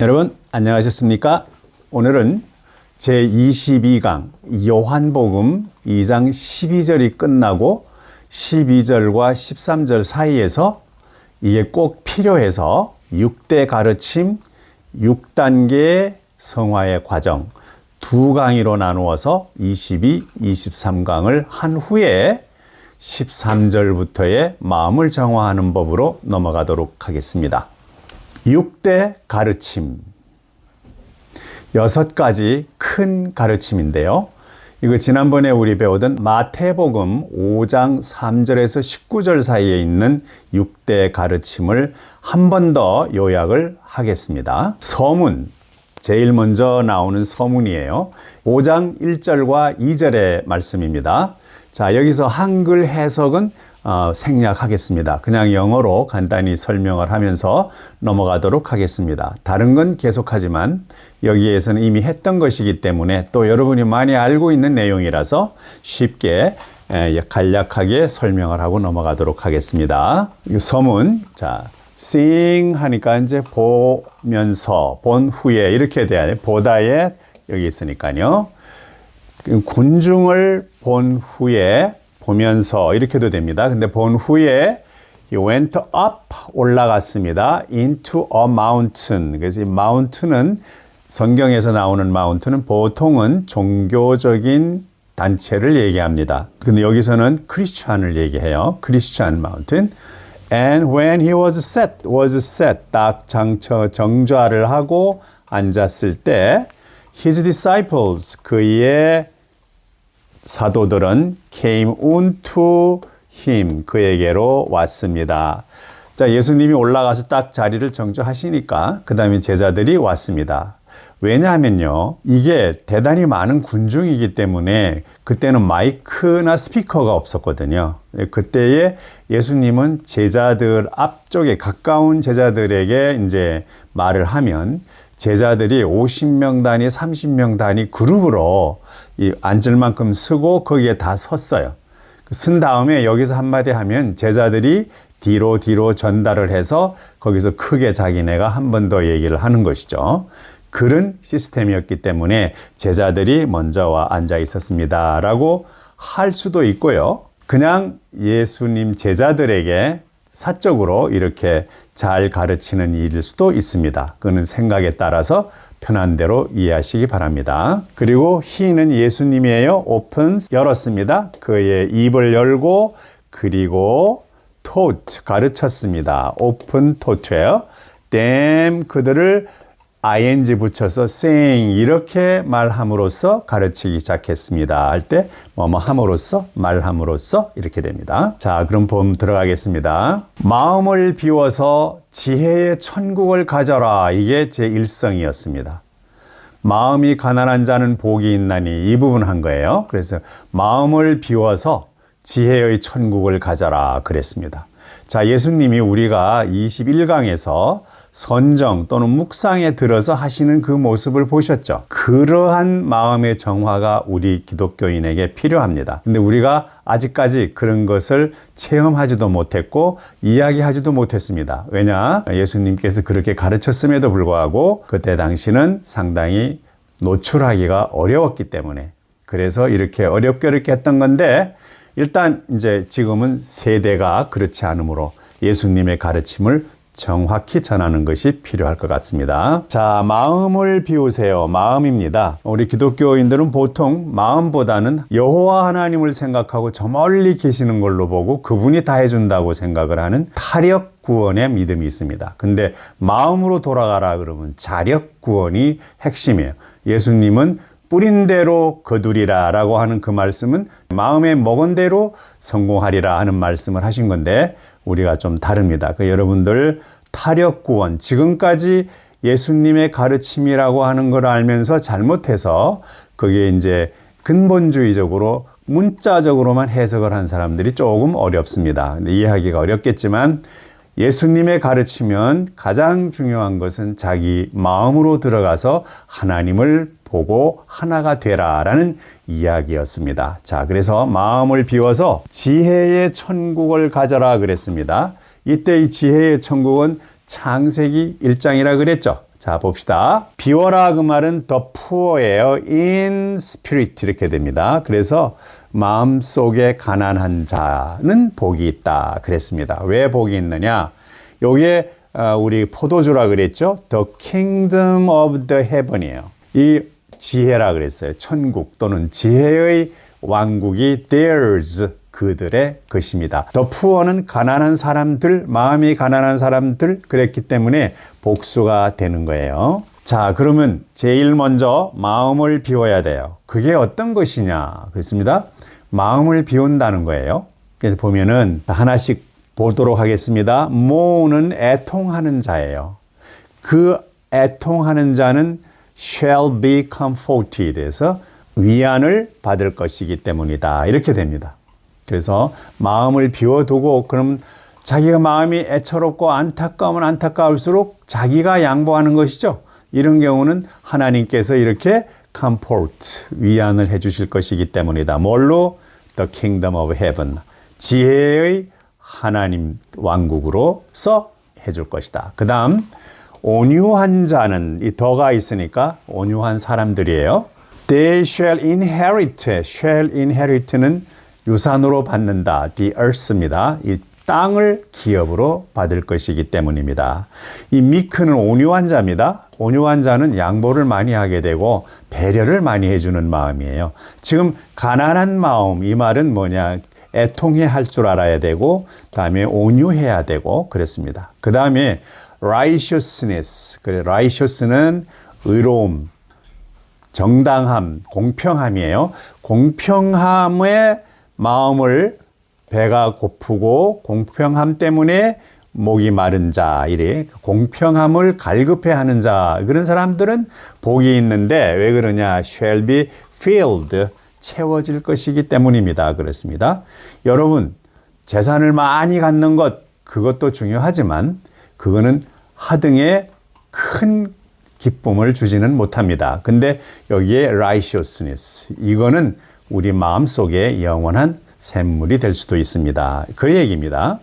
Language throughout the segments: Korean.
여러분 안녕하셨습니까? 오늘은 제22강 요한복음 2장 12절이 끝나고 12절과 13절 사이에서 이게 꼭 필요해서 6대 가르침, 6단계의 성화의 과정 두 강의로 나누어서 22, 23강을 한 후에 13절부터의 마음을 정화하는 법으로 넘어가도록 하겠습니다. 6대 가르침, 6가지 큰 가르침인데요. 이거 지난번에 우리 배우던 마태복음 5장 3절에서 19절 사이에 있는 6대 가르침을 한 번 더 요약을 하겠습니다. 서문, 제일 먼저 나오는 서문이에요. 5장 1절과 2절의 말씀입니다. 자, 여기서 한글 해석은 생략하겠습니다. 그냥 영어로 간단히 설명을 하면서 넘어가도록 하겠습니다. 다른 건 계속하지만 여기에서는 이미 했던 것이기 때문에 또 여러분이 많이 알고 있는 내용이라서 쉽게 간략하게 설명을 하고 넘어가도록 하겠습니다. 서문, 자, seeing 하니까 이제 보면서, 본 후에 이렇게 돼야 돼요. 보다에 여기 있으니까요. 군중을 본 후에 보면서 이렇게도 됩니다. 근데 본 후에 he went up 올라갔습니다. into a mountain. 그래서 이 mountain은 성경에서 나오는 mountain은 보통은 종교적인 단체를 얘기합니다. 근데 여기서는 크리스찬을 얘기해요. 크리스찬 mountain. And when he was set 딱 정좌를 하고 앉았을 때 his disciples 그의 사도들은 came unto him 그에게로 왔습니다. 자, 예수님이 올라가서 딱 자리를 정조하시니까 그 다음에 제자들이 왔습니다. 왜냐하면요, 이게 대단히 많은 군중이기 때문에 그때는 마이크나 스피커가 없었거든요. 그때에 예수님은 제자들 앞쪽에 가까운 제자들에게 이제 말을 하면 제자들이 50명 단위, 30명 단위 그룹으로 이 앉을 만큼 쓰고 거기에 다 섰어요. 쓴 다음에 여기서 한마디 하면 제자들이 뒤로 전달을 해서 거기서 크게 자기네가 한 번 더 얘기를 하는 것이죠. 그런 시스템이었기 때문에 제자들이 먼저 와 앉아 있었습니다 라고 할 수도 있고요. 그냥 예수님 제자들에게 사적으로 이렇게 잘 가르치는 일일 수도 있습니다. 그는 생각에 따라서 편한 대로 이해하시기 바랍니다. 그리고 he는 예수님이에요. open, 열었습니다. 그의 입을 열고 그리고 taught, 가르쳤습니다. open taught예요. them, 그들을 ing 붙여서 saying 이렇게 말함으로써 가르치기 시작했습니다. 할 때 뭐뭐 함으로써 말함으로써 이렇게 됩니다. 자, 그럼 본 들어가겠습니다. 마음을 비워서 지혜의 천국을 가져라. 이게 제 일성이었습니다. 마음이 가난한 자는 복이 있나니 이 부분 한 거예요. 그래서 마음을 비워서 지혜의 천국을 가져라 그랬습니다. 자, 예수님이 우리가 21강에서 선정 또는 묵상에 들어서 하시는 그 모습을 보셨죠. 그러한 마음의 정화가 우리 기독교인에게 필요합니다. 근데 우리가 아직까지 그런 것을 체험하지도 못했고 이야기하지도 못했습니다. 왜냐? 예수님께서 그렇게 가르쳤음에도 불구하고 그때 당시는 상당히 노출하기가 어려웠기 때문에 그래서 이렇게 어렵게 했던 건데 일단 이제 지금은 세대가 그렇지 않으므로 예수님의 가르침을 정확히 전하는 것이 필요할 것 같습니다. 자, 마음을 비우세요. 마음입니다. 우리 기독교인들은 보통 마음보다는 여호와 하나님을 생각하고 저 멀리 계시는 걸로 보고 그분이 다 해준다고 생각을 하는 타력 구원의 믿음이 있습니다. 근데 마음으로 돌아가라 그러면 자력 구원이 핵심이에요. 예수님은 뿌린 대로 거두리라 라고 하는 그 말씀은 마음에 먹은 대로 성공하리라 하는 말씀을 하신 건데 우리가 좀 다릅니다. 여러분들 타력 구원, 지금까지 예수님의 가르침이라고 하는 걸 알면서 잘못해서 그게 이제 근본주의적으로 문자적으로만 해석을 한 사람들이 조금 어렵습니다. 근데 이해하기가 어렵겠지만 예수님의 가르치면 가장 중요한 것은 자기 마음으로 들어가서 하나님을 보고 하나가 되라라는 이야기였습니다. 자, 그래서 마음을 비워서 지혜의 천국을 가져라 그랬습니다. 이때 이 지혜의 천국은 창세기 1장이라 그랬죠. 자, 봅시다. 비워라 그 말은 the poor예요. in spirit 이렇게 됩니다. 그래서 마음속에 가난한 자는 복이 있다 그랬습니다. 왜 복이 있느냐? 요게 우리 포도주라 그랬죠. The kingdom of the heaven이에요. 이 지혜라 그랬어요. 천국 또는 지혜의 왕국이 theirs 그들의 것입니다. The poor는 가난한 사람들, 마음이 가난한 사람들 그랬기 때문에 복수가 되는 거예요. 자, 그러면 제일 먼저 마음을 비워야 돼요. 그게 어떤 것이냐? 그렇습니다. 마음을 비운다는 거예요. 그래서 보면은 하나씩 보도록 하겠습니다. 모는 애통하는 자예요. 그 애통하는 자는 shall be comforted 해서 위안을 받을 것이기 때문이다. 이렇게 됩니다. 그래서 마음을 비워두고 그럼 자기가 마음이 애처롭고 안타까우면 안타까울수록 자기가 양보하는 것이죠. 이런 경우는 하나님께서 이렇게 comfort, 위안을 해주실 것이기 때문이다. 뭘로? The kingdom of heaven, 지혜의 하나님 왕국으로서 해줄 것이다. 그 다음 온유한 자는 이 더가 있으니까 온유한 사람들이에요. They shall inherit, shall inherit는 유산으로 받는다. The earth입니다. 이 땅을 기업으로 받을 것이기 때문입니다. 이 meek는 온유한 자입니다. 온유한 자는 양보를 많이 하게 되고 배려를 많이 해주는 마음이에요. 지금 가난한 마음, 이 말은 뭐냐? 애통해 할 줄 알아야 되고 다음에 온유해야 되고 그랬습니다. 그 다음에 righteousness, righteous는 의로움, 정당함, 공평함이에요. 공평함의 마음을 배가 고프고 공평함 때문에 목이 마른 자, 이래 공평함을 갈급해하는 자, 그런 사람들은 복이 있는데 왜 그러냐? shall be filled, 채워질 것이기 때문입니다. 그렇습니다. 여러분, 재산을 많이 갖는 것, 그것도 중요하지만 그거는 하등에 큰 기쁨을 주지는 못합니다. 근데 여기에 righteousness, 이거는 우리 마음속에 영원한 샘물이 될 수도 있습니다. 그 얘기입니다.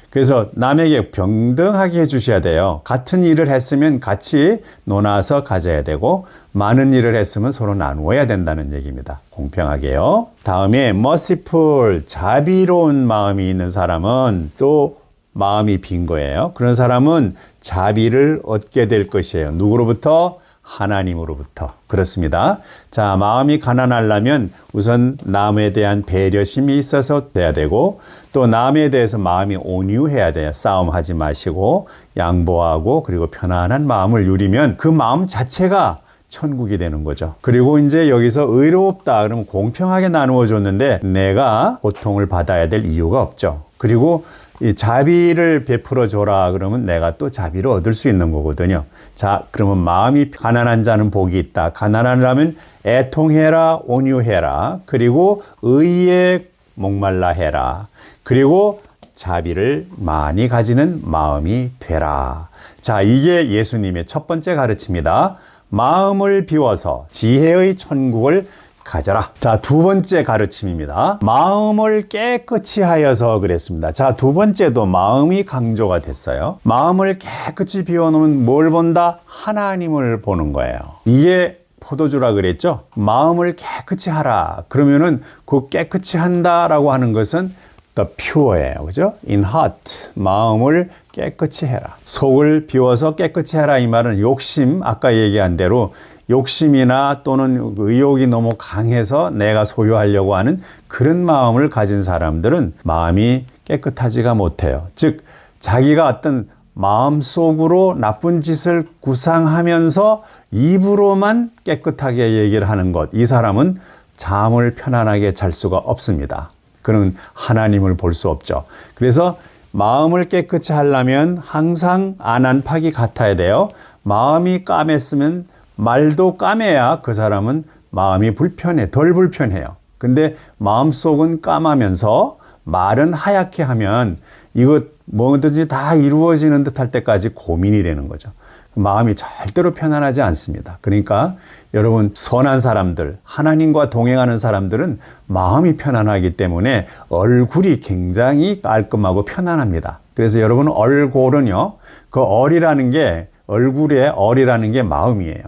그래서 남에게 평등하게 해주셔야 돼요. 같은 일을 했으면 같이 나눠서 가져야 되고 많은 일을 했으면 서로 나누어야 된다는 얘기입니다. 공평하게요. 다음에 merciful, 자비로운 마음이 있는 사람은 또 마음이 빈 거예요. 그런 사람은 자비를 얻게 될 것이에요. 누구로부터? 하나님으로부터. 그렇습니다. 자, 마음이 가난하려면 우선 남에 대한 배려심이 있어서 돼야 되고 또 남에 대해서 마음이 온유해야 돼요. 싸움하지 마시고 양보하고 그리고 편안한 마음을 누리면 그 마음 자체가 천국이 되는 거죠. 그리고 이제 여기서 의롭다 그러면 공평하게 나누어 줬는데 내가 고통을 받아야 될 이유가 없죠. 그리고 이 자비를 베풀어 줘라 그러면 내가 또 자비를 얻을 수 있는 거거든요. 자, 그러면 마음이 가난한 자는 복이 있다. 가난하려면 애통해라, 온유해라. 그리고 의에 목말라 해라. 그리고 자비를 많이 가지는 마음이 되라. 자, 이게 예수님의 첫 번째 가르침이다. 마음을 비워서 지혜의 천국을 가져라. 자, 두 번째 가르침입니다. 마음을 깨끗이 하여서 그랬습니다. 자, 두 번째도 마음이 강조가 됐어요. 마음을 깨끗이 비워놓으면 뭘 본다? 하나님을 보는 거예요. 이게 포도주라 그랬죠? 마음을 깨끗이 하라. 그러면은 그 깨끗이 한다라고 하는 것은 the pure예요. 그죠? in heart. 마음을 깨끗이 해라. 속을 비워서 깨끗이 해라. 이 말은 욕심, 아까 얘기한 대로 욕심이나 또는 의욕이 너무 강해서 내가 소유하려고 하는 그런 마음을 가진 사람들은 마음이 깨끗하지가 못해요. 즉 자기가 어떤 마음속으로 나쁜 짓을 구상하면서 입으로만 깨끗하게 얘기를 하는 것, 이 사람은 잠을 편안하게 잘 수가 없습니다. 그는 하나님을 볼 수 없죠. 그래서 마음을 깨끗이 하려면 항상 안안팍이 같아야 돼요. 마음이 까맸으면 말도 까매야 그 사람은 마음이 불편해, 덜 불편해요. 근데 마음속은 까마면서 말은 하얗게 하면 이거 뭐든지 다 이루어지는 듯 할 때까지 고민이 되는 거죠. 마음이 절대로 편안하지 않습니다. 그러니까 여러분 선한 사람들, 하나님과 동행하는 사람들은 마음이 편안하기 때문에 얼굴이 굉장히 깔끔하고 편안합니다. 그래서 여러분 얼굴은요, 그 얼이라는 게 얼굴의 얼이라는 게 마음이에요.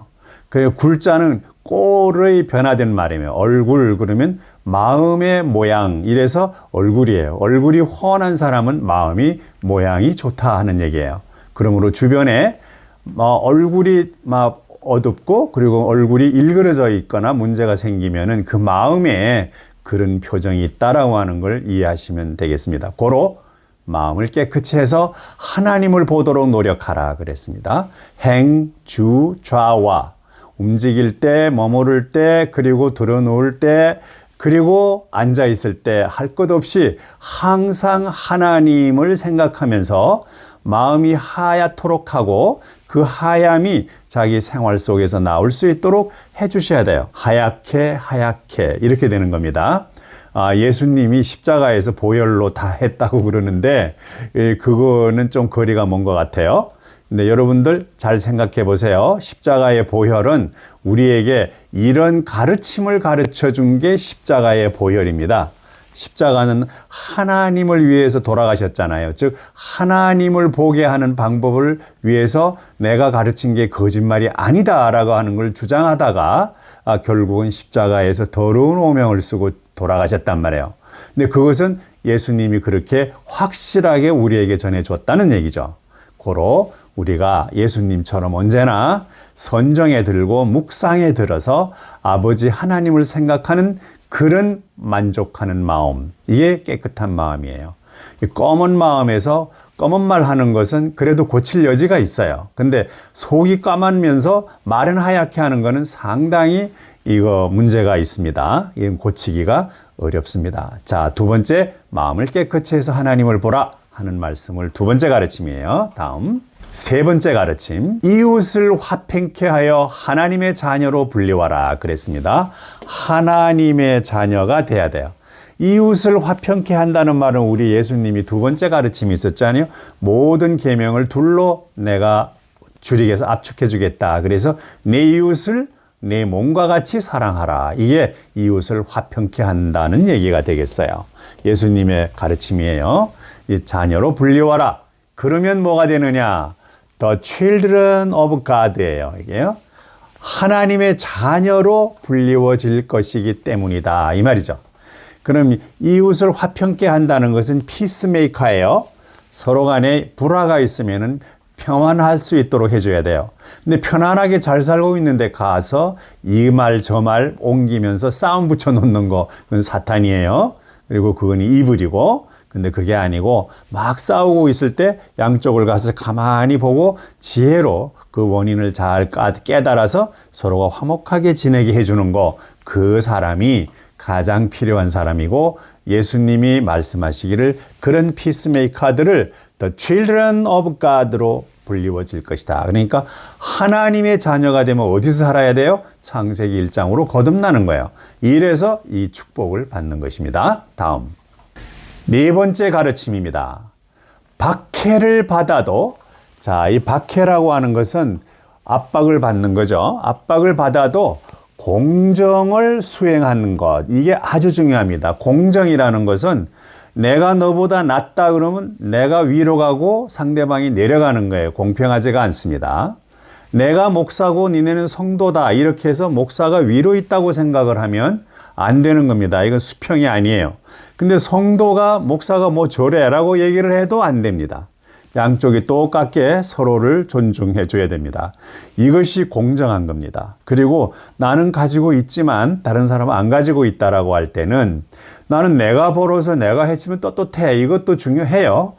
그 굴자는 꼴의 변화된 말이에요. 얼굴 그러면 마음의 모양 이래서 얼굴이에요. 얼굴이 훤한 사람은 마음이 모양이 좋다 하는 얘기예요. 그러므로 주변에 얼굴이 막 어둡고 그리고 얼굴이 일그러져 있거나 문제가 생기면은 그 마음에 그런 표정이 있다라고 하는 걸 이해하시면 되겠습니다. 고로 마음을 깨끗이 해서 하나님을 보도록 노력하라 그랬습니다. 행, 주, 좌와 움직일 때, 머무를 때, 그리고 들어놓을 때, 그리고 앉아 있을 때 할 것 없이 항상 하나님을 생각하면서 마음이 하얗도록 하고 그 하얌이 자기 생활 속에서 나올 수 있도록 해주셔야 돼요. 하얗게 하얗게 이렇게 되는 겁니다. 예수님이 십자가에서 보혈로 다 했다고 그러는데 그거는 좀 거리가 먼 것 같아요. 근데 여러분들 잘 생각해 보세요. 십자가의 보혈은 우리에게 이런 가르침을 가르쳐 준 게 십자가의 보혈입니다. 십자가는 하나님을 위해서 돌아가셨잖아요. 즉 하나님을 보게 하는 방법을 위해서 내가 가르친 게 거짓말이 아니다라고 하는 걸 주장하다가 결국은 십자가에서 더러운 오명을 쓰고 돌아가셨단 말이에요. 근데 그것은 예수님이 그렇게 확실하게 우리에게 전해줬다는 얘기죠. 고로 우리가 예수님처럼 언제나 선정에 들고 묵상에 들어서 아버지 하나님을 생각하는 그런 만족하는 마음, 이게 깨끗한 마음이에요. 검은 마음에서 검은 말 하는 것은 그래도 고칠 여지가 있어요. 근데 속이 까만면서 말은 하얗게 하는 것은 상당히 이거 문제가 있습니다. 이건 고치기가 어렵습니다. 자, 두 번째, 마음을 깨끗이 해서 하나님을 보라 하는 말씀을 두 번째 가르침이에요. 다음. 세 번째 가르침, 이웃을 화평케 하여 하나님의 자녀로 불리워라 그랬습니다. 하나님의 자녀가 돼야 돼요. 이웃을 화평케 한다는 말은 우리 예수님이 두 번째 가르침이 있었잖아요. 모든 계명을 둘로 내가 줄이게서 압축해 주겠다. 그래서 내 이웃을 내 몸과 같이 사랑하라. 이게 이웃을 화평케 한다는 얘기가 되겠어요. 예수님의 가르침이에요. 이 자녀로 불리워라. 그러면 뭐가 되느냐? The children of God예요. 이게요. 하나님의 자녀로 불리워질 것이기 때문이다. 이 말이죠. 그럼 이웃을 화평케 한다는 것은 피스메이커예요. 서로 간에 불화가 있으면은 평안할 수 있도록 해줘야 돼요. 근데 편안하게 잘 살고 있는데 가서 이 말 저 말 옮기면서 싸움 붙여놓는 거 그건 사탄이에요. 그리고 그건 이불이고 근데 그게 아니고 막 싸우고 있을 때 양쪽을 가서 가만히 보고 지혜로 그 원인을 잘 깨달아서 서로가 화목하게 지내게 해주는 거, 그 사람이 가장 필요한 사람이고 예수님이 말씀하시기를 그런 피스메이커들을 The Children of God로 불리워질 것이다. 그러니까 하나님의 자녀가 되면 어디서 살아야 돼요? 창세기 1장으로 거듭나는 거예요. 이래서 이 축복을 받는 것입니다. 다음. 네 번째 가르침입니다. 박해를 받아도, 자, 이 박해라고 하는 것은 압박을 받는 거죠. 압박을 받아도 공정을 수행하는 것, 이게 아주 중요합니다. 공정이라는 것은 내가 너보다 낫다 그러면 내가 위로 가고 상대방이 내려가는 거예요. 공평하지가 않습니다. 내가 목사고 니네는 성도다 이렇게 해서 목사가 위로 있다고 생각을 하면 안 되는 겁니다. 이건 수평이 아니에요. 근데 성도가 목사가 뭐 저래라고 얘기를 해도 안 됩니다. 양쪽이 똑같게 서로를 존중해 줘야 됩니다. 이것이 공정한 겁니다. 그리고 나는 가지고 있지만 다른 사람은 안 가지고 있다라고 할 때는 나는 내가 벌어서 내가 해치면 떳떳해. 이것도 중요해요.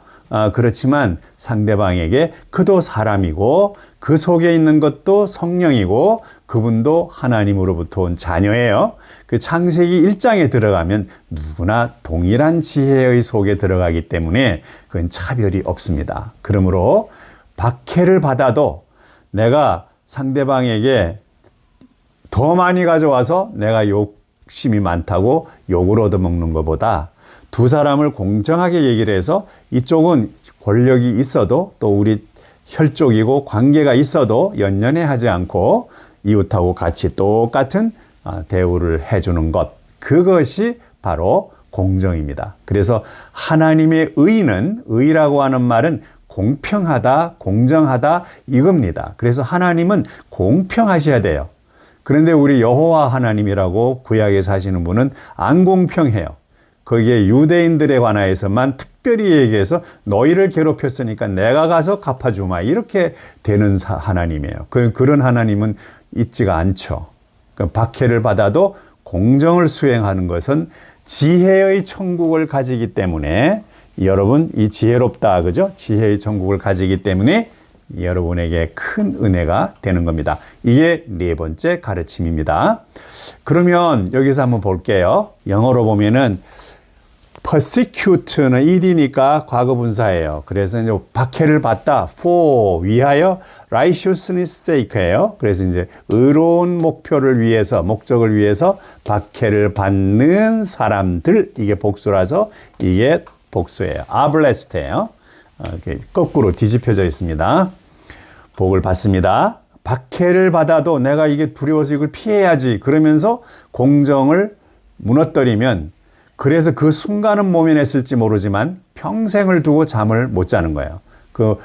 그렇지만 상대방에게 그도 사람이고 그 속에 있는 것도 성령이고 그분도 하나님으로부터 온 자녀예요. 그 창세기 1장에 들어가면 누구나 동일한 지혜의 속에 들어가기 때문에 그건 차별이 없습니다. 그러므로 박해를 받아도 내가 상대방에게 더 많이 가져와서 내가 욕심이 많다고 욕을 얻어먹는 것보다 두 사람을 공정하게 얘기를 해서 이쪽은 권력이 있어도 또 우리 혈족이고 관계가 있어도 연연해 하지 않고 이웃하고 같이 똑같은 대우를 해주는 것, 그것이 바로 공정입니다. 그래서 하나님의 의는, 의라고 하는 말은 공평하다, 공정하다 이겁니다. 그래서 하나님은 공평하셔야 돼요. 그런데 우리 여호와 하나님이라고 구약에 사시는 분은 안 공평해요. 거기에 유대인들에 관하여서만 특별히 얘기해서 너희를 괴롭혔으니까 내가 가서 갚아주마 이렇게 되는 하나님이에요. 그런 하나님은 있지가 않죠. 박해를 받아도 공정을 수행하는 것은 지혜의 천국을 가지기 때문에 여러분 이 지혜롭다 그죠? 지혜의 천국을 가지기 때문에 여러분에게 큰 은혜가 되는 겁니다. 이게 네 번째 가르침입니다. 그러면 여기서 한번 볼게요. 영어로 보면은 persecute는 ed니까 과거분사예요. 그래서 이제 박해를 받다 for 위하여 righteousness sake예요. 그래서 이제 의로운 목표를 위해서 목적을 위해서 박해를 받는 사람들 이게 복수라서 이게 복수예요. are blessed예요. 거꾸로 뒤집혀져 있습니다. 복을 받습니다. 박해를 받아도 내가 이게 두려워서 이걸 피해야지 그러면서 공정을 무너뜨리면 그래서 그 순간은 모면했을지 모르지만 평생을 두고 잠을 못 자는 거예요. 그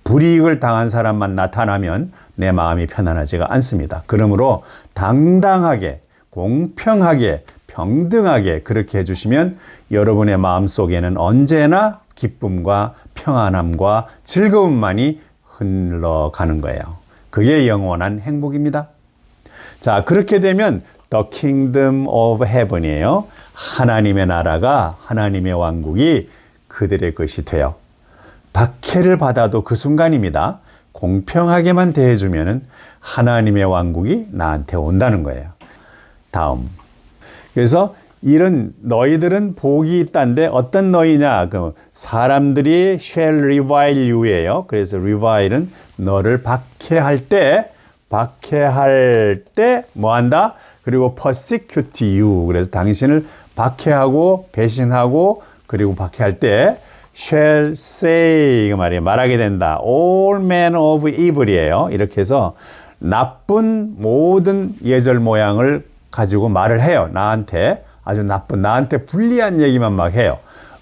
불이익을 당한 사람만 나타나면 내 마음이 편안하지가 않습니다. 그러므로 당당하게, 공평하게, 평등하게 그렇게 해주시면 여러분의 마음속에는 언제나 기쁨과 평안함과 즐거움만이 흘러가는 거예요. 그게 영원한 행복입니다. 자, 그렇게 되면 The Kingdom of Heaven이에요. 하나님의 나라가 하나님의 왕국이 그들의 것이 돼요. 박해를 받아도 그 순간입니다. 공평하게만 대해주면 하나님의 왕국이 나한테 온다는 거예요. 다음. 그래서 이런 너희들은 복이 있다는데 어떤 너희냐? 그 사람들이 shall revile you예요. 그래서 revile은 너를 박해할 때 뭐 한다? 그리고 persecute you. 그래서 당신을 박해하고 배신하고 그리고 박해할 때 shall say 말하게 된다. all manner of evil이에요. 이렇게 해서 나쁜 모든 예절 모양을 가지고 말을 해요. 나한테 아주 나쁜 나한테 불리한 얘기만 막 해요.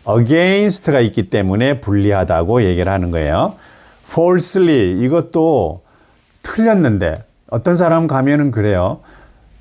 against가 있기 때문에 불리하다고 얘기를 하는 거예요. falsely 이것도 틀렸는데 어떤 사람 가면은 그래요.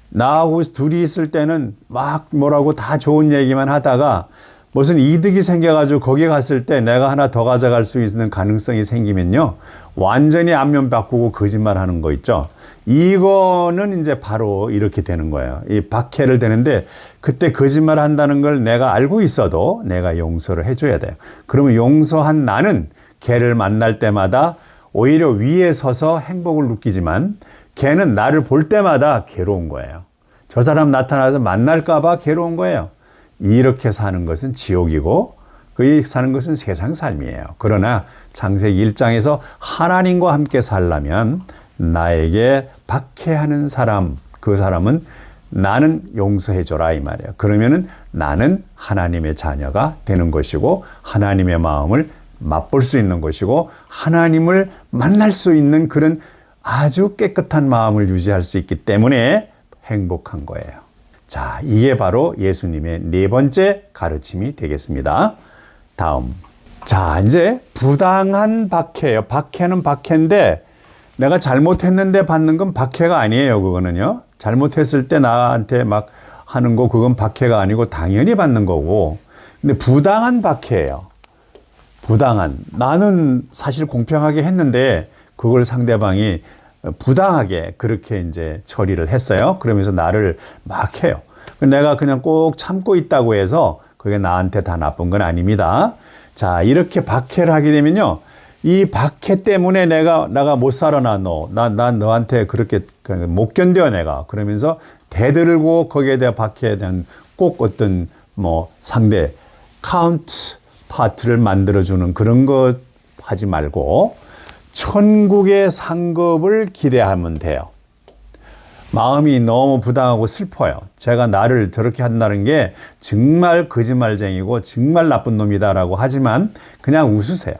나하고 둘이 있을 때는 막 뭐라고 다 좋은 얘기만 하다가 무슨 이득이 생겨가지고 거기 갔을 때 내가 하나 더 가져갈 수 있는 가능성이 생기면요. 완전히 안면 바꾸고 거짓말 하는 거 있죠. 이거는 이제 바로 이렇게 되는 거예요. 이 박해를 되는데 그때 거짓말 한다는 걸 내가 알고 있어도 내가 용서를 해줘야 돼요. 그러면 용서한 나는 걔를 만날 때마다 오히려 위에 서서 행복을 느끼지만 걔는 나를 볼 때마다 괴로운 거예요. 저 사람 나타나서 만날까봐 괴로운 거예요. 이렇게 사는 것은 지옥이고 그이 사는 것은 세상 삶이에요. 그러나 창세기 1장에서 하나님과 함께 살려면 나에게 박해하는 사람, 그 사람은 나는 용서해줘라 이 말이에요. 그러면은 나는 하나님의 자녀가 되는 것이고 하나님의 마음을 맛볼 수 있는 것이고 하나님을 만날 수 있는 그런 아주 깨끗한 마음을 유지할 수 있기 때문에 행복한 거예요. 자, 이게 바로 예수님의 네 번째 가르침이 되겠습니다. 다음. 자, 이제 부당한 박해예요. 박해는 박해인데 내가 잘못했는데 받는 건 박해가 아니에요. 그거는요. 잘못했을 때 나한테 막 하는 거 그건 박해가 아니고 당연히 받는 거고. 근데 부당한 박해예요. 부당한. 나는 사실 공평하게 했는데 그걸 상대방이 부당하게 그렇게 이제 처리를 했어요. 그러면서 나를 막 해요. 내가 그냥 꼭 참고 있다고 해서 그게 나한테 다 나쁜 건 아닙니다. 자, 이렇게 박해를 하게 되면요. 이 박해 때문에 내가 못 살아나 난 너한테 그렇게 못 견뎌 내가. 그러면서 대들고 거기에 대한 박해에 대한 꼭 어떤 뭐 상대 카운트 파트를 만들어주는 그런 것 하지 말고 천국의 상급을 기대하면 돼요. 마음이 너무 부당하고 슬퍼요. 제가 나를 저렇게 한다는 게 정말 거짓말쟁이고 정말 나쁜 놈이다라고 하지만 그냥 웃으세요.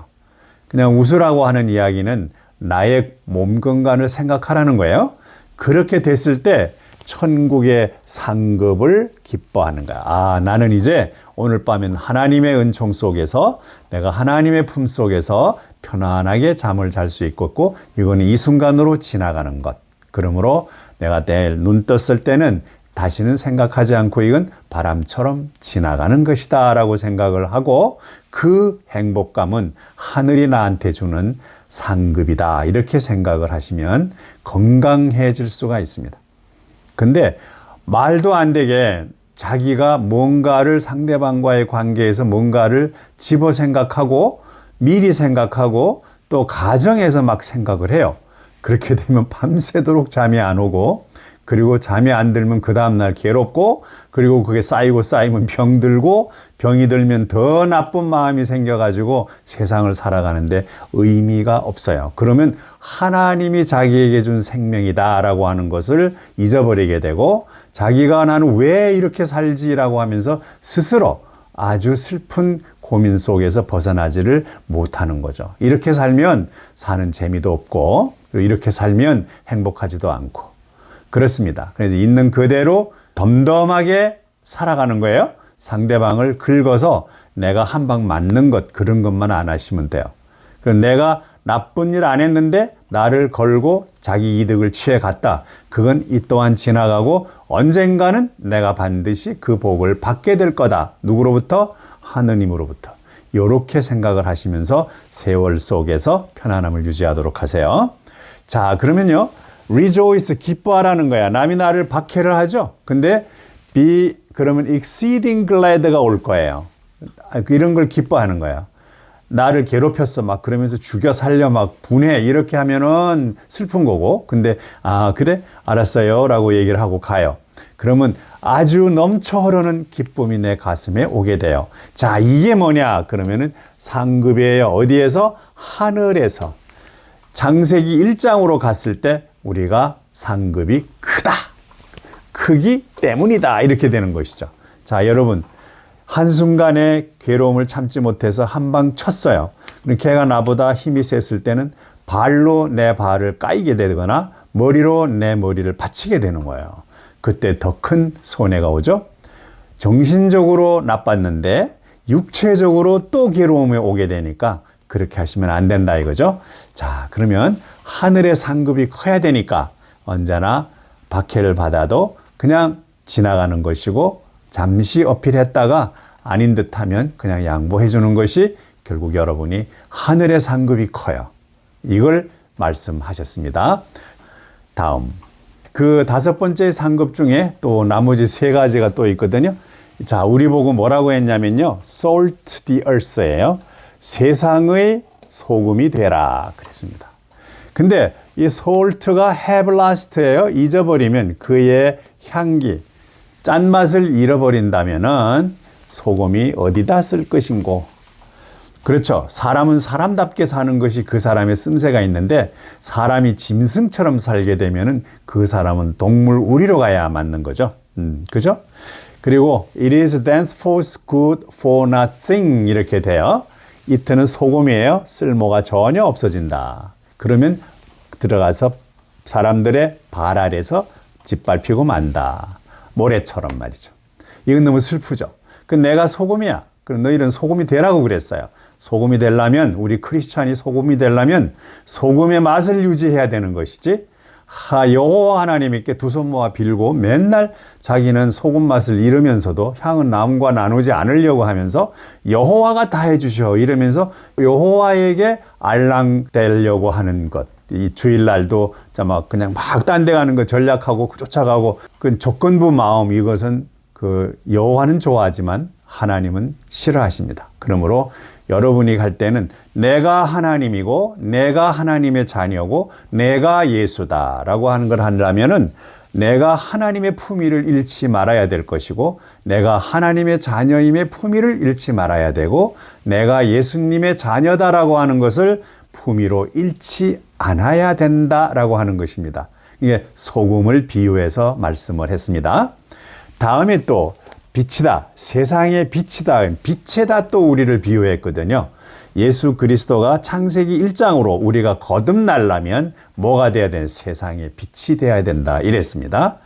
그냥 웃으라고 하는 이야기는 나의 몸 건강을 생각하라는 거예요. 그렇게 됐을 때 천국의 상급을 기뻐하는 거야. 아, 나는 이제 오늘 밤엔 하나님의 은총 속에서 내가 하나님의 품 속에서 편안하게 잠을 잘 수 있겠고 이거는 이 순간으로 지나가는 것. 그러므로 내가 내일 눈 떴을 때는 다시는 생각하지 않고 이건 바람처럼 지나가는 것이다 라고 생각을 하고 그 행복감은 하늘이 나한테 주는 상급이다 이렇게 생각을 하시면 건강해질 수가 있습니다. 근데 말도 안 되게 자기가 뭔가를 상대방과의 관계에서 뭔가를 집어 생각하고 미리 생각하고 또 가정에서 막 생각을 해요. 그렇게 되면 밤새도록 잠이 안 오고 그리고 잠이 안 들면 그 다음날 괴롭고 그리고 그게 쌓이면 병들고 병이 들면 더 나쁜 마음이 생겨가지고 세상을 살아가는데 의미가 없어요. 그러면 하나님이 자기에게 준 생명이다라고 하는 것을 잊어버리게 되고 자기가 나는 왜 이렇게 살지라고 하면서 스스로 아주 슬픈 고민 속에서 벗어나지를 못하는 거죠. 이렇게 살면 사는 재미도 없고 이렇게 살면 행복하지도 않고 그렇습니다. 그래서 있는 그대로 덤덤하게 살아가는 거예요. 상대방을 긁어서 내가 한 방 맞는 것 그런 것만 안 하시면 돼요. 내가 나쁜 일 안 했는데 나를 걸고 자기 이득을 취해 갔다. 그건 이 또한 지나가고 언젠가는 내가 반드시 그 복을 받게 될 거다. 누구로부터? 하느님으로부터. 이렇게 생각을 하시면서 세월 속에서 편안함을 유지하도록 하세요. 자, 그러면요. rejoice, 기뻐하라는 거야. 남이 나를 박해를 하죠. 근데 그러면 exceeding glad가 올 거예요. 이런 걸 기뻐하는 거야. 나를 괴롭혔어. 막 그러면서 죽여 살려 막 분해 이렇게 하면은 슬픈 거고. 근데 그래? 알았어요. 라고 얘기를 하고 가요. 그러면 아주 넘쳐 흐르는 기쁨이 내 가슴에 오게 돼요. 자, 이게 뭐냐? 그러면은 상급이에요. 어디에서? 하늘에서. 창세기 1장으로 갔을 때 우리가 상급이 크다. 크기 때문이다. 이렇게 되는 것이죠. 자, 여러분. 한순간에 괴로움을 참지 못해서 한 방 쳤어요. 그럼 걔가 나보다 힘이 셌을 때는 발로 내 발을 까이게 되거나 머리로 내 머리를 받치게 되는 거예요. 그때 더 큰 손해가 오죠. 정신적으로 나빴는데 육체적으로 또 괴로움이 오게 되니까 그렇게 하시면 안 된다 이거죠. 자, 그러면 하늘의 상급이 커야 되니까 언제나 박해를 받아도 그냥 지나가는 것이고 잠시 어필했다가 아닌 듯하면 그냥 양보해 주는 것이 결국 여러분이 하늘의 상급이 커요. 이걸 말씀하셨습니다. 다음 그 5번째 상급 중에 또 나머지 3가지가 또 있거든요. 자, 우리 보고 뭐라고 했냐면요. salt the earth예요. 세상의 소금이 되라 그랬습니다. 근데 이 salt가 have lost예요. 잊어버리면 그의 향기, 짠맛을 잃어버린다면은 소금이 어디다 쓸 것인고. 그렇죠. 사람은 사람답게 사는 것이 그 사람의 쓴새가 있는데 사람이 짐승처럼 살게 되면은 그 사람은 동물 우리로 가야 맞는 거죠. 그죠? 그리고 it is thenceforth good for nothing 이렇게 돼요. 이트는 소금이에요. 쓸모가 전혀 없어진다. 그러면 들어가서 사람들의 발 아래서 짓밟히고 만다. 모래처럼 말이죠. 이건 너무 슬프죠. 내가 소금이야. 그럼 너희는 소금이 되라고 그랬어요. 소금이 되려면 우리 크리스찬이 소금이 되려면 소금의 맛을 유지해야 되는 것이지 여호와 하나님께 두 손 모아 빌고 맨날 자기는 소금 맛을 잃으면서도 향은 남과 나누지 않으려고 하면서 여호와가 다 해주셔 이러면서 여호와에게 알랑대려고 하는 것. 이 주일날도 그냥 막 딴 데 가는 거 전략하고 쫓아가고 그 조건부 마음 이것은 그 여호와는 좋아하지만 하나님은 싫어하십니다. 그러므로 여러분이 갈 때는 내가 하나님이고 내가 하나님의 자녀고 내가 예수다라고 하는 걸 하려면은 내가 하나님의 품위를 잃지 말아야 될 것이고 내가 하나님의 자녀임의 품위를 잃지 말아야 되고 내가 예수님의 자녀다라고 하는 것을 품위로 잃지 않아야 된다라고 하는 것입니다. 이게 소금을 비유해서 말씀을 했습니다. 다음에 또 빛이다. 세상의 빛이다. 빛에다 또 우리를 비유했거든요. 예수 그리스도가 창세기 1장으로 우리가 거듭나려면 뭐가 돼야 되는 세상의 빛이 돼야 된다. 이랬습니다.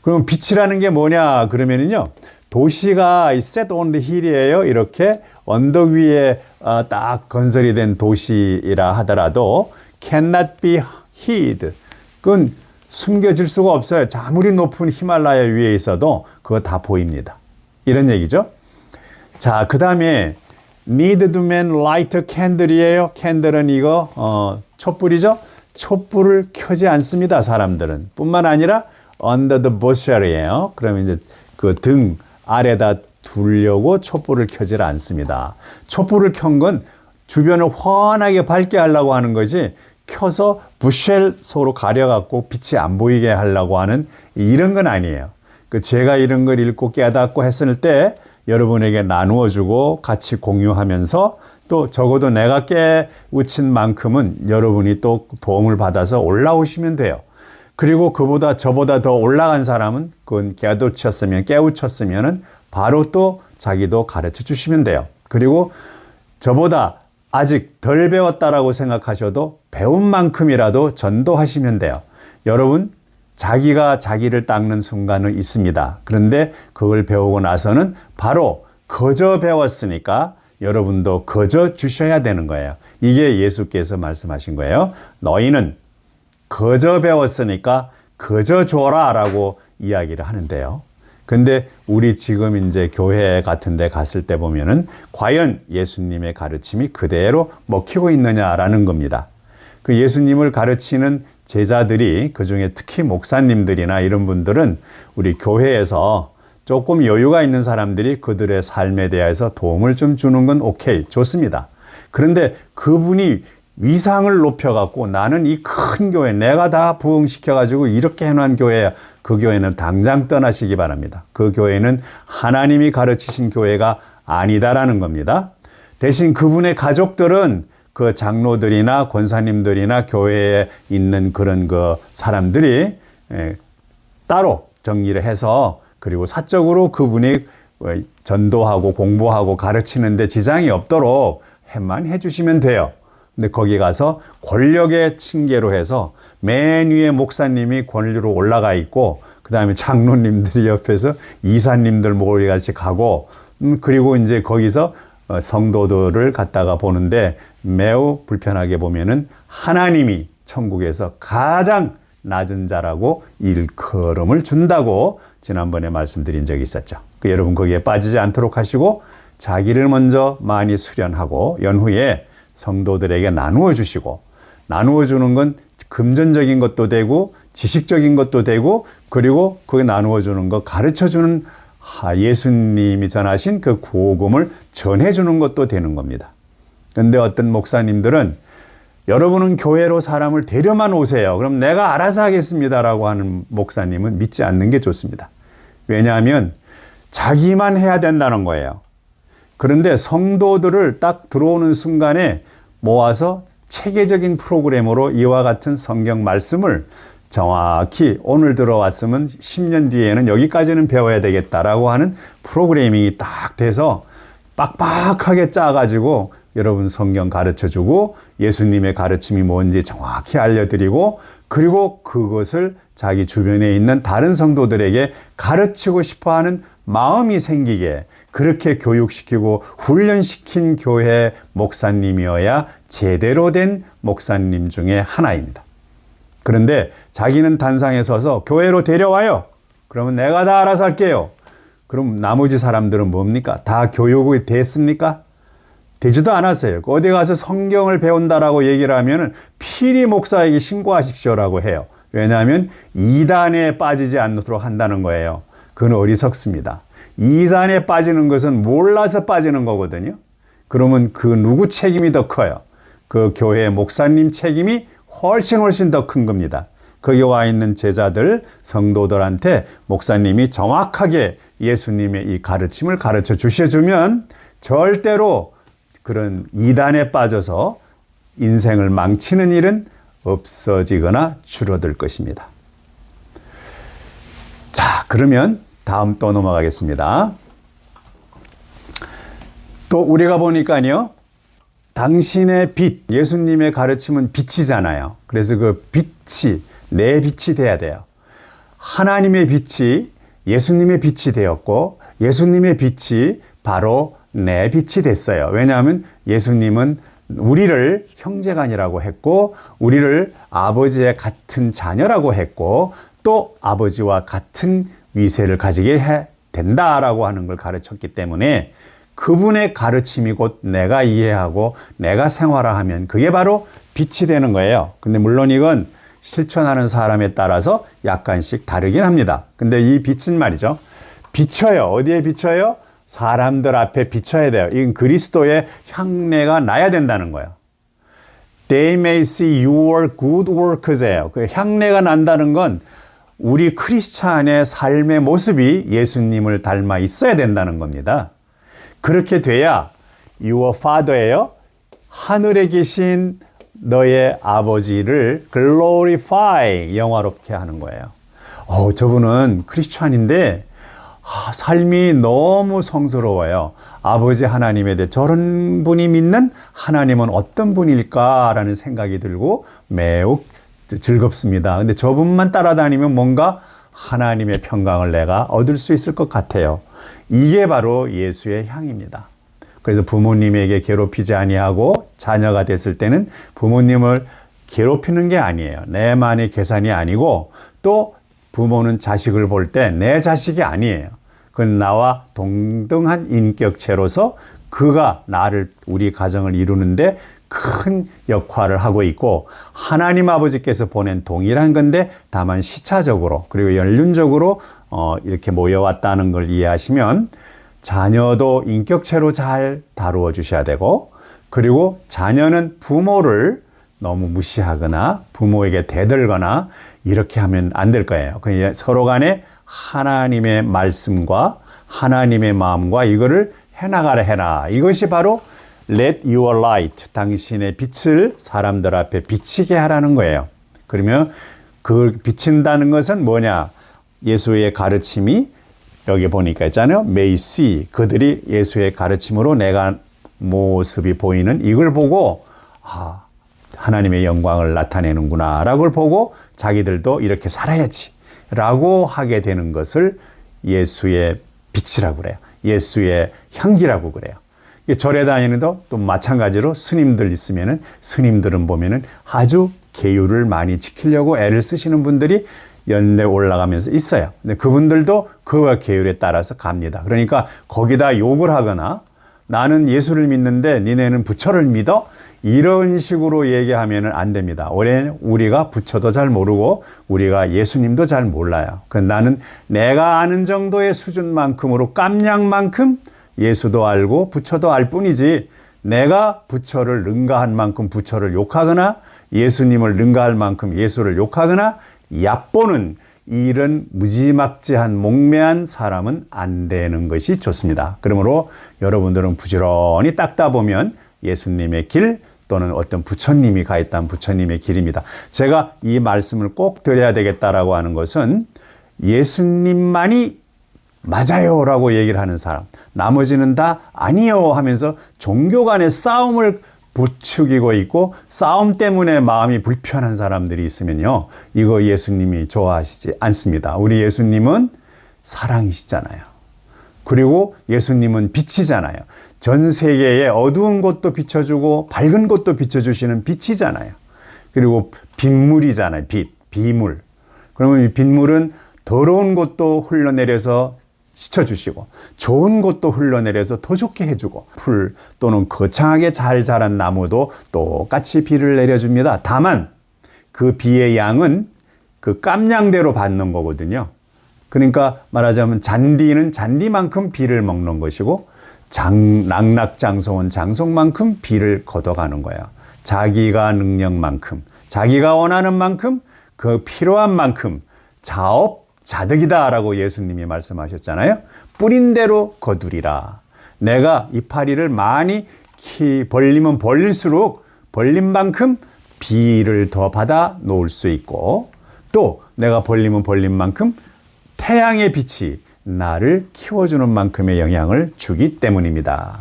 그럼 빛이라는 게 뭐냐 그러면은요, 도시가 set on the hill이에요. 이렇게 언덕 위에 딱 건설이 된 도시이라 하더라도 cannot be hid. 그건 숨겨질 수가 없어요. 아무리 높은 히말라야 위에 있어도 그거 다 보입니다. 이런 얘기죠. 자, 그 다음에 need to man light a candle이에요. 캔들은 이거 촛불이죠. 촛불을 켜지 않습니다. 사람들은. 뿐만 아니라 under the bushel이에요. 그러면 이제 그 등 아래다 두려고 촛불을 켜질 않습니다. 촛불을 켠 건 주변을 환하게 밝게 하려고 하는 거지, 켜서 부쉘 서로 가려갖고 빛이 안 보이게 하려고 하는 이런 건 아니에요. 제가 이런 걸 읽고 깨닫고 했을 때 여러분에게 나누어주고 같이 공유하면서 또 적어도 내가 깨우친 만큼은 여러분이 또 도움을 받아서 올라오시면 돼요. 그리고 저보다 더 올라간 사람은 그건 깨우쳤으면 바로 또 자기도 가르쳐 주시면 돼요. 그리고 저보다 아직 덜 배웠다라고 생각하셔도 배운 만큼이라도 전도하시면 돼요. 여러분, 자기가 자기를 닦는 순간은 있습니다. 그런데 그걸 배우고 나서는 바로 거저 배웠으니까 여러분도 거저 주셔야 되는 거예요. 이게 예수께서 말씀하신 거예요. 너희는 거저 배웠으니까 거저 줘라 라고 이야기를 하는데요. 근데 우리 지금 이제 교회 같은 데 갔을 때 보면은 과연 예수님의 가르침이 그대로 먹히고 있느냐라는 겁니다. 그 예수님을 가르치는 제자들이, 그중에 특히 목사님들이나 이런 분들은 우리 교회에서 조금 여유가 있는 사람들이 그들의 삶에 대해서 도움을 좀 주는 건 오케이, 좋습니다. 그런데 그분이 위상을 높여갖고 나는 이 큰 교회, 내가 다 부흥시켜가지고 이렇게 해놓은 교회야. 그 교회는 당장 떠나시기 바랍니다. 그 교회는 하나님이 가르치신 교회가 아니다라는 겁니다. 대신 그분의 가족들은 그 장로들이나 권사님들이나 교회에 있는 그런 그 사람들이 따로 정리를 해서, 그리고 사적으로 그분이 전도하고 공부하고 가르치는데 지장이 없도록 해주시면 돼요. 근데 거기 가서 권력의 층계로 해서 맨 위에 목사님이 권리로 올라가 있고, 그 다음에 장로님들이 옆에서 이사님들 모두 같이 가고, 그리고 이제 거기서 성도들을 갖다가 보는데 매우 불편하게 보면은 하나님이 천국에서 가장 낮은 자라고 일컬음을 준다고 지난번에 말씀드린 적이 있었죠. 여러분 거기에 빠지지 않도록 하시고 자기를 먼저 많이 수련하고 연후에 성도들에게 나누어 주시고, 나누어 주는 건 금전적인 것도 되고 지식적인 것도 되고, 그리고 그 나누어 주는 거 가르쳐 주는 예수님이 전하신 그 복음을 전해 주는 것도 되는 겁니다. 그런데 어떤 목사님들은 여러분은 교회로 사람을 데려만 오세요. 그럼 내가 알아서 하겠습니다라고 하는 목사님은 믿지 않는 게 좋습니다. 왜냐하면 자기만 해야 된다는 거예요. 그런데 성도들을 딱 들어오는 순간에 모아서 체계적인 프로그램으로 이와 같은 성경 말씀을 정확히 오늘 들어왔으면 10년 뒤에는 여기까지는 배워야 되겠다라고 하는 프로그래밍이 딱 돼서 빡빡하게 짜가지고 여러분 성경 가르쳐주고 예수님의 가르침이 뭔지 정확히 알려드리고, 그리고 그것을 자기 주변에 있는 다른 성도들에게 가르치고 싶어하는 마음이 생기게 그렇게 교육시키고 훈련시킨 교회 목사님이어야 제대로 된 목사님 중에 하나입니다. 그런데 자기는 단상에 서서 교회로 데려와요. 그러면 내가 다 알아서 할게요. 그럼 나머지 사람들은 뭡니까? 다 교육이 됐습니까? 되지도 않았어요. 어디 가서 성경을 배운다라고 얘기를 하면 필히 목사에게 신고하십시오라고 해요. 왜냐하면 이단에 빠지지 않도록 한다는 거예요. 그건 어리석습니다. 이단에 빠지는 것은 몰라서 빠지는 거거든요. 그러면 그 누구 책임이 더 커요? 그 교회 목사님 책임이 훨씬 더 큰 겁니다. 거기 와 있는 제자들, 성도들한테 목사님이 정확하게 예수님의 이 가르침을 가르쳐 주셔주면 절대로 그런 이단에 빠져서 인생을 망치는 일은 없어지거나 줄어들 것입니다. 자, 그러면 다음 또 넘어가겠습니다. 또 우리가 보니까요, 당신의 빛, 예수님의 가르침은 빛이잖아요. 그래서 그 빛이 내 빛이 돼야 돼요. 하나님의 빛이 예수님의 빛이 되었고 예수님의 빛이 바로 내 빛이 됐어요. 왜냐하면 예수님은 우리를 형제간이라고 했고 우리를 아버지의 같은 자녀라고 했고 또 아버지와 같은 위세를 가지게 된다라고 하는 걸 가르쳤기 때문에 그분의 가르침이 곧 내가 이해하고 내가 생활화하면 그게 바로 빛이 되는 거예요. 근데 물론 이건 실천하는 사람에 따라서 약간씩 다르긴 합니다. 근데 이 빛은 말이죠. 비춰요. 어디에 비춰요? 사람들 앞에 비춰야 돼요. 이건 그리스도의 향내가 나야 된다는 거예요. They may see your good works예요. 그 향내가 난다는 건 우리 크리스찬의 삶의 모습이 예수님을 닮아 있어야 된다는 겁니다. 그렇게 돼야 your father예요. 하늘에 계신 너의 아버지를 glorify, 영화롭게 하는 거예요. 저분은 크리스찬인데 삶이 너무 성스러워요. 아버지 하나님에 대해 저런 분이 믿는 하나님은 어떤 분일까라는 생각이 들고 매우 즐겁습니다. 근데 저분만 따라다니면 뭔가 하나님의 평강을 내가 얻을 수 있을 것 같아요. 이게 바로 예수의 향입니다. 그래서 부모님에게 괴롭히지 아니하고 자녀가 됐을 때는 부모님을 괴롭히는 게 아니에요. 내만의 계산이 아니고 또 부모는 자식을 볼 때 내 자식이 아니에요. 그건 나와 동등한 인격체로서 그가 나를 우리 가정을 이루는데 큰 역할을 하고 있고 하나님 아버지께서 보낸 동일한 건데 다만 시차적으로 그리고 연륜적으로 이렇게 모여왔다는 걸 이해하시면 자녀도 인격체로 잘 다루어 주셔야 되고 그리고 자녀는 부모를 너무 무시하거나 부모에게 대들거나 이렇게 하면 안 될 거예요. 서로 간에 하나님의 말씀과 하나님의 마음과 이거를 해나가라 해라. 이것이 바로 Let your light, 당신의 빛을 사람들 앞에 비치게 하라는 거예요. 그러면 그 비친다는 것은 뭐냐? 예수의 가르침이 여기 보니까 있잖아요. May see, 그들이 예수의 가르침으로 내가 모습이 보이는 이걸 보고 하나님의 영광을 나타내는구나 라고 보고 자기들도 이렇게 살아야지 라고 하게 되는 것을 예수의 빛이라고 그래요. 예수의 향기라고 그래요. 절에 다니는도 또 마찬가지로 스님들 있으면은 스님들은 보면은 아주 계율을 많이 지키려고 애를 쓰시는 분들이 연례 올라가면서 있어요. 근데 그분들도 그와 계율에 따라서 갑니다. 그러니까 거기다 욕을 하거나 나는 예수를 믿는데 니네는 부처를 믿어? 이런 식으로 얘기하면 안 됩니다. 우리가 부처도 잘 모르고 우리가 예수님도 잘 몰라요. 나는 내가 아는 정도의 수준만큼으로 깜냥만큼 예수도 알고 부처도 알 뿐이지 내가 부처를 능가한 만큼 부처를 욕하거나 예수님을 능가할 만큼 예수를 욕하거나 얕보는 이런 무지막지한 목매한 사람은 안 되는 것이 좋습니다. 그러므로 여러분들은 부지런히 닦다 보면 예수님의 길 또는 어떤 부처님이 가 있다는 부처님의 길입니다. 제가 이 말씀을 꼭 드려야 되겠다라고 하는 것은 예수님만이 맞아요 라고 얘기를 하는 사람, 나머지는 다 아니요 하면서 종교 간의 싸움을 부추기고 있고 싸움 때문에 마음이 불편한 사람들이 있으면요, 이거 예수님이 좋아하시지 않습니다. 우리 예수님은 사랑이시잖아요. 그리고 예수님은 빛이잖아요. 전 세계의 어두운 곳도 비춰주고 밝은 곳도 비춰주시는 빛이잖아요. 그리고 빗물이잖아요. 비물. 그러면 이 빗물은 더러운 곳도 흘러내려서 씻어주시고 좋은 곳도 흘러내려서 더 좋게 해주고 풀 또는 거창하게 잘 자란 나무도 똑같이 비를 내려줍니다. 다만 그 비의 양은 그 깜냥대로 받는 거거든요. 그러니까 말하자면 잔디는 잔디만큼 비를 먹는 것이고 낙낙장송은 장송만큼 비를 걷어가는 거예요. 자기가 능력만큼 자기가 원하는 만큼 그 필요한 만큼 자업자득이다라고 예수님이 말씀하셨잖아요. 뿌린 대로 거두리라. 내가 이파리를 많이 벌리면 벌릴수록 벌린 만큼 비를 더 받아 놓을 수 있고 또 내가 벌리면 벌린 만큼 태양의 빛이 나를 키워주는 만큼의 영향을 주기 때문입니다.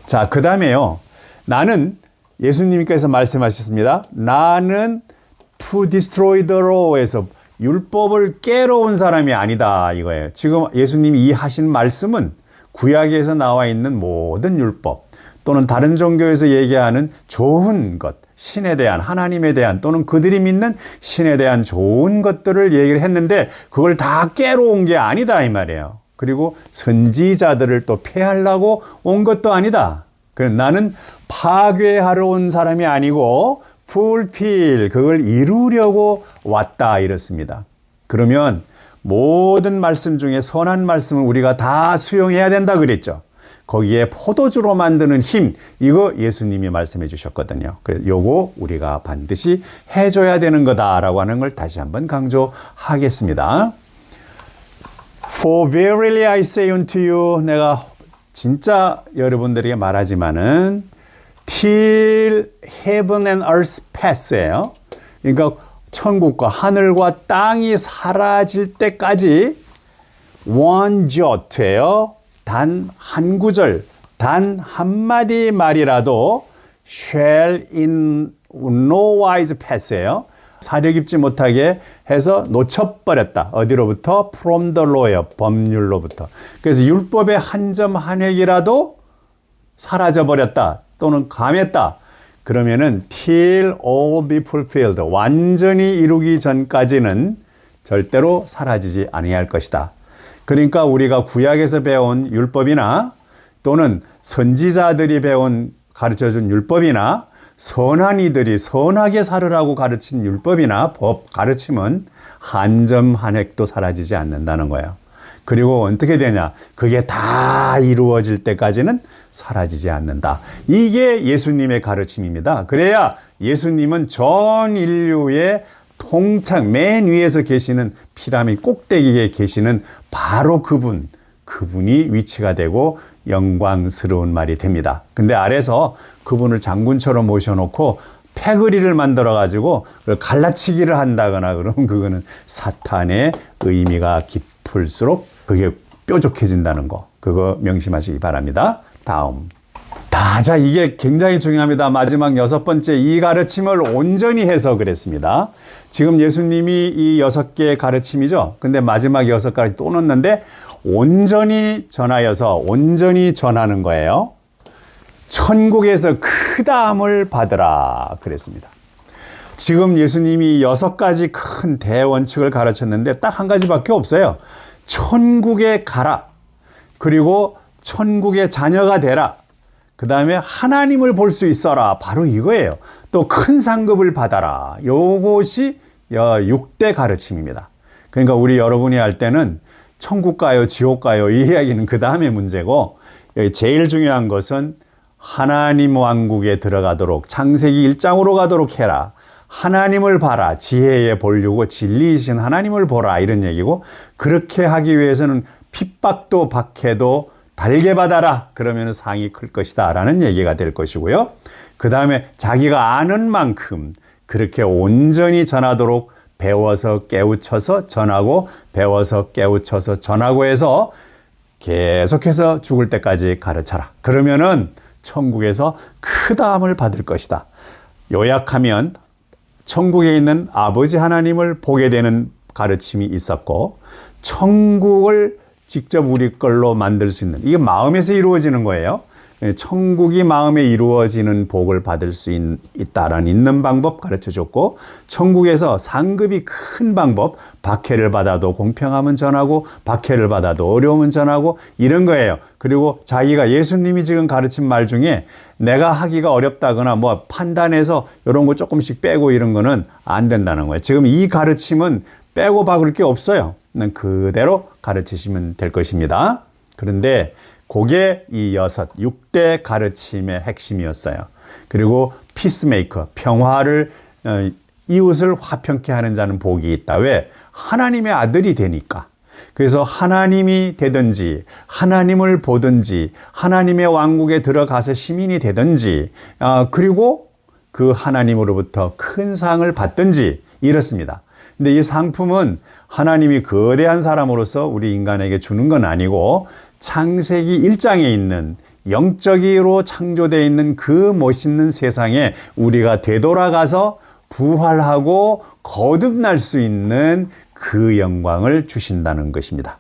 자, 그 다음에요. 나는 예수님께서 말씀하셨습니다. 나는 to destroy the law에서 율법을 깨러 온 사람이 아니다 이거예요. 지금 예수님이 이 하신 말씀은 구약에서 나와 있는 모든 율법 또는 다른 종교에서 얘기하는 좋은 것, 신에 대한, 하나님에 대한 또는 그들이 믿는 신에 대한 좋은 것들을 얘기를 했는데 그걸 다 깨러 온 게 아니다 이 말이에요. 그리고 선지자들을 또 폐하려고 온 것도 아니다. 나는 파괴하러 온 사람이 아니고 fulfill, 그걸 이루려고 왔다 이렇습니다. 그러면 모든 말씀 중에 선한 말씀을 우리가 다 수용해야 된다 그랬죠. 거기에 포도주로 만드는 힘, 이거 예수님이 말씀해 주셨거든요. 그래서 요거 우리가 반드시 해줘야 되는 거다라고 하는 걸 다시 한번 강조하겠습니다. For verily I say unto you, 내가 진짜 여러분들에게 말하지만은 till heaven and earth pass예요. 그러니까 천국과 하늘과 땅이 사라질 때까지 one jot예요. 단 한 구절, 단 한마디 말이라도 shall in no wise pass예요. 사려 깊지 못하게 해서 놓쳐버렸다. 어디로부터? From the law예요. 법률로부터. 그래서 율법의 한 점 한 획이라도 사라져버렸다. 또는 감했다. 그러면은 till all be fulfilled. 완전히 이루기 전까지는 절대로 사라지지 아니할 것이다. 그러니까 우리가 구약에서 배운 율법이나 또는 선지자들이 배운 가르쳐준 율법이나 선한 이들이 선하게 살으라고 가르친 율법이나 법 가르침은 한 점 한 획도 사라지지 않는다는 거예요. 그리고 어떻게 되냐? 그게 다 이루어질 때까지는 사라지지 않는다. 이게 예수님의 가르침입니다. 그래야 예수님은 전 인류의 통창 맨 위에서 계시는 피라미드 꼭대기에 계시는 바로 그분이 위치가 되고 영광스러운 말이 됩니다. 근데 아래서 그분을 장군처럼 모셔놓고 패거리를 만들어가지고 갈라치기를 한다거나 그러면 그거는 사탄의 의미가 깊을수록 그게 뾰족해진다는 거. 그거 명심하시기 바랍니다. 다음. 자, 이게 굉장히 중요합니다. 마지막 6번째, 이 가르침을 온전히 해서 그랬습니다. 지금 예수님이 이 6개의 가르침이죠. 근데 마지막 6가지 또 넣는데 온전히 전하여서 온전히 전하는 거예요. 천국에서 크다함을 받으라 그랬습니다. 지금 예수님이 6가지 큰 대원칙을 가르쳤는데 딱 한 가지밖에 없어요. 천국에 가라. 그리고 천국의 자녀가 되라. 그 다음에 하나님을 볼 수 있어라. 바로 이거예요. 또 큰 상급을 받아라. 요것이 6대 가르침입니다. 그러니까 우리 여러분이 할 때는 천국 가요, 지옥 가요 이 이야기는 그 다음에 문제고 여기 제일 중요한 것은 하나님 왕국에 들어가도록 창세기 1장으로 가도록 해라. 하나님을 봐라. 지혜에 보려고 진리이신 하나님을 보라. 이런 얘기고 그렇게 하기 위해서는 핍박도 박해도 달게 받아라. 그러면 상이 클 것이다. 라는 얘기가 될 것이고요. 그 다음에 자기가 아는 만큼 그렇게 온전히 전하도록 배워서 깨우쳐서 전하고 배워서 깨우쳐서 전하고 해서 계속해서 죽을 때까지 가르쳐라. 그러면은 천국에서 크다함을 받을 것이다. 요약하면 천국에 있는 아버지 하나님을 보게 되는 가르침이 있었고 천국을 직접 우리 걸로 만들 수 있는, 이게 마음에서 이루어지는 거예요. 천국이 마음에 이루어지는 복을 받을 수 있다라는 있는 방법 가르쳐 줬고, 천국에서 상급이 큰 방법, 박해를 받아도 공평하면 전하고 박해를 받아도 어려우면 전하고 이런 거예요. 그리고 자기가 예수님이 지금 가르친 말 중에 내가 하기가 어렵다거나 뭐 판단해서 이런 거 조금씩 빼고 이런 거는 안 된다는 거예요. 지금 이 가르침은 빼고 바꿀 게 없어요. 그대로 가르치시면 될 것입니다. 그런데 그게 이 6대 가르침의 핵심이었어요. 그리고 피스메이커, 평화를 이웃을 화평케 하는 자는 복이 있다. 왜? 하나님의 아들이 되니까. 그래서 하나님이 되든지 하나님을 보든지 하나님의 왕국에 들어가서 시민이 되든지 그리고 그 하나님으로부터 큰 상을 받든지 이렇습니다. 근데 이 상품은 하나님이 거대한 사람으로서 우리 인간에게 주는 건 아니고 창세기 1장에 있는 영적으로 창조되어 있는 그 멋있는 세상에 우리가 되돌아가서 부활하고 거듭날 수 있는 그 영광을 주신다는 것입니다.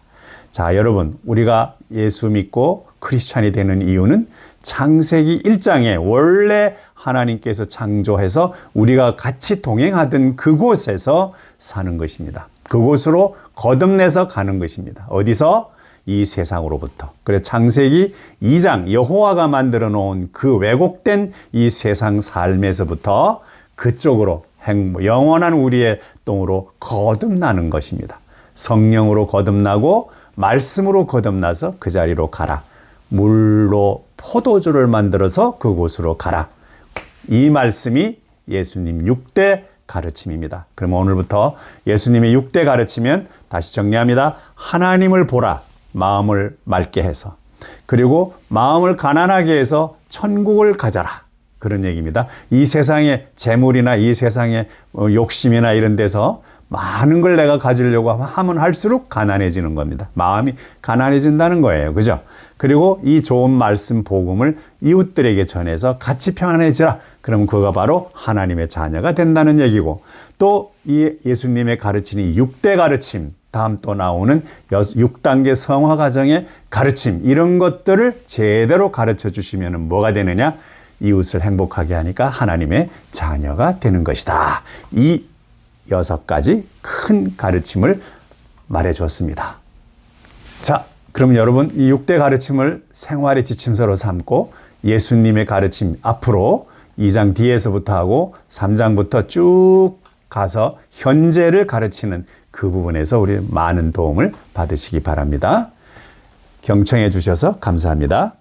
자, 여러분, 우리가 예수 믿고 크리스찬이 되는 이유는 창세기 1장에 원래 하나님께서 창조해서 우리가 같이 동행하던 그곳에서 사는 것입니다. 그곳으로 거듭내서 가는 것입니다. 어디서? 이 세상으로부터. 그래서 창세기 2장 여호와가 만들어 놓은 그 왜곡된 이 세상 삶에서부터 그쪽으로 영원한 우리의 똥으로 거듭나는 것입니다. 성령으로 거듭나고 말씀으로 거듭나서 그 자리로 가라. 물로 포도주를 만들어서 그곳으로 가라. 이 말씀이 예수님 6대 가르침입니다. 그럼 오늘부터 예수님의 6대 가르치면 다시 정리합니다. 하나님을 보라. 마음을 맑게 해서. 그리고 마음을 가난하게 해서 천국을 가져라. 그런 얘기입니다. 이 세상의 재물이나 이 세상의 욕심이나 이런 데서 많은 걸 내가 가지려고 하면 할수록 가난해지는 겁니다. 마음이 가난해진다는 거예요. 그죠? 그리고 이 좋은 말씀 복음을 이웃들에게 전해서 같이 평안해지라. 그럼 그거 바로 하나님의 자녀가 된다는 얘기고, 또 이 예수님의 가르치는 6대 가르침, 다음 또 나오는 6단계 성화 과정의 가르침, 이런 것들을 제대로 가르쳐 주시면 뭐가 되느냐? 이웃을 행복하게 하니까 하나님의 자녀가 되는 것이다. 이 6가지 큰 가르침을 말해 주었습니다. 자, 그럼 여러분 이 6대 가르침을 생활의 지침서로 삼고 예수님의 가르침 앞으로 2장 뒤에서부터 하고 3장부터 쭉 가서 현재를 가르치는 그 부분에서 우리 많은 도움을 받으시기 바랍니다. 경청해 주셔서 감사합니다.